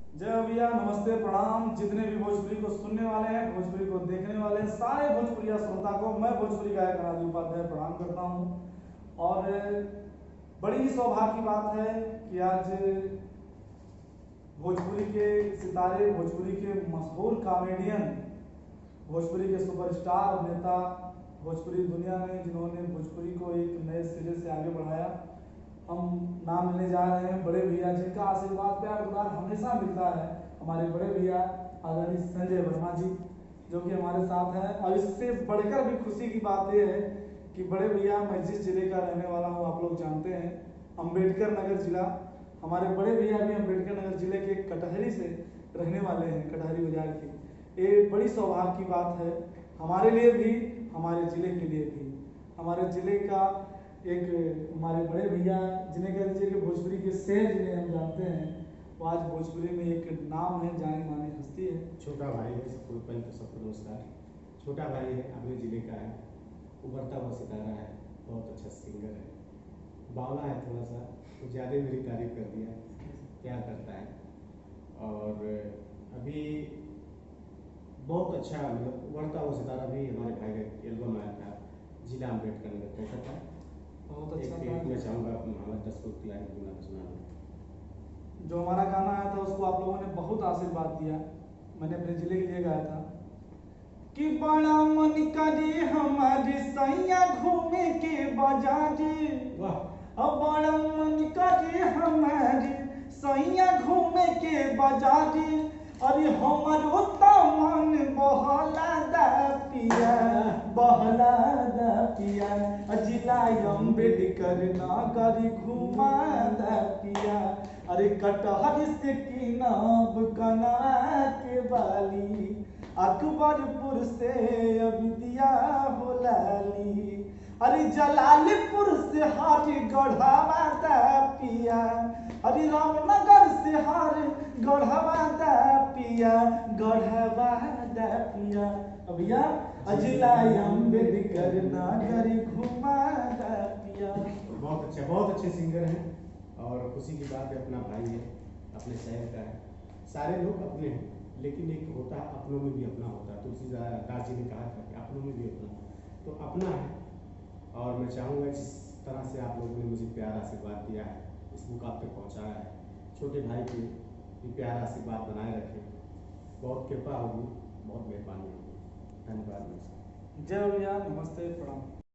जय भैया, नमस्ते, प्रणाम। जितने भी भोजपुरी को सुनने वाले हैं, भोजपुरी को देखने वाले हैं, सारे भोजपुरिया श्रोता को मैं भोजपुरी गायक राजू उपाध्याय प्रणाम करता हूँ। और बड़ी ही सौभाग्य की बात है कि आज भोजपुरी के सितारे, भोजपुरी के मशहूर कॉमेडियन, भोजपुरी के सुपरस्टार अभिनेता, भोजपुरी दुनिया में जिन्होंने भोजपुरी को एक नए सिरे से आगे बढ़ाया, हम नाम लेने जा रहे हैं बड़े भैया जिनका आशीर्वाद प्यार दुलार हमेशा मिलता है। हमारे बड़े भैया आदरणीय संजय वर्मा जी, जो कि हमारे साथ हैं। और इससे बढ़कर भी खुशी की बात यह है कि बड़े भैया, मैं जिस जिले का रहने वाला हूँ आप लोग जानते हैं, अम्बेडकर नगर जिला। हमारे बड़े भैया भी अम्बेडकर नगर जिले के कटहरी से रहने वाले हैं, कटहरी बाजार की। ये बड़ी सौभाग्य की बात है हमारे लिए भी, हमारे जिले के लिए भी। हमारे जिले का एक हमारे बड़े भैया, जिन्हें कह दीजिए कि भोजपुरी के शेर जिन्हें हम जानते हैं, वो आज भोजपुरी में एक नाम है, जानी मानी हस्ती है। छोटा भाई है, सबको नमस्कार। छोटा भाई है, अपने जिले का है, उभरता हुआ सितारा है, बहुत अच्छा सिंगर है। बावला है थोड़ा सा, तो ज़्यादा मेरी तारीफ कर दिया, प्यार करता है। और अभी बहुत अच्छा, मतलब उभरता हुआ सितारा भी हमारे भाई का एल्बम आया था, जिला अम्बेडकर नगर कोलकाता। बहुत अच्छा एक था। मैं चाहूँगा हमारे 10 को सुना। जो हमारा गाना आया था उसको आप लोगों ने बहुत आशीर्वाद दिया। मैंने अपने जिले के लिए गाया था कि बड़ा मन करे हमारे सैया घूमे के बाजारे। वाह। अब बड़ा मन करे हमारे सैया घूमे के बाजारे। अरे हमारो मन बहला दा पिया, बहला दा पिया, जिला अम्बेडकर नगर घुमा दा पिया। अरे कटहर से किनाब कना के बाली, अकबरपुर से अविदिया हो लाली। अरे जलालपुर से हार गढ़वा दा पिया, अरे रामनगर से हार गढ़वा दा पिया, गढ़वा दा पिया। भैया जिला अम्बेडकर नगर घुमा दा पिया। बहुत अच्छे सिंगर हैं। और खुशी की बात है, अपना भाई है, अपने शहर का है। सारे लोग अपने हैं, लेकिन एक होता है अपनों में भी अपना होता है। तुलसीदास जी ने कहा था कि अपनों में भी अपना, तो अपना है। और मैं चाहूँगा जिस तरह से आप लोगों ने मुझे प्यार आशीर्वाद दिया है, इस मुकाम पे पहुँचाया है, छोटे भाई के भी प्यार आशीर्वाद बनाए रखें। बहुत कृपा होगी, बहुत मेहरबानी होगी। धन्यवाद। जय भैया, नमस्ते, प्रणाम।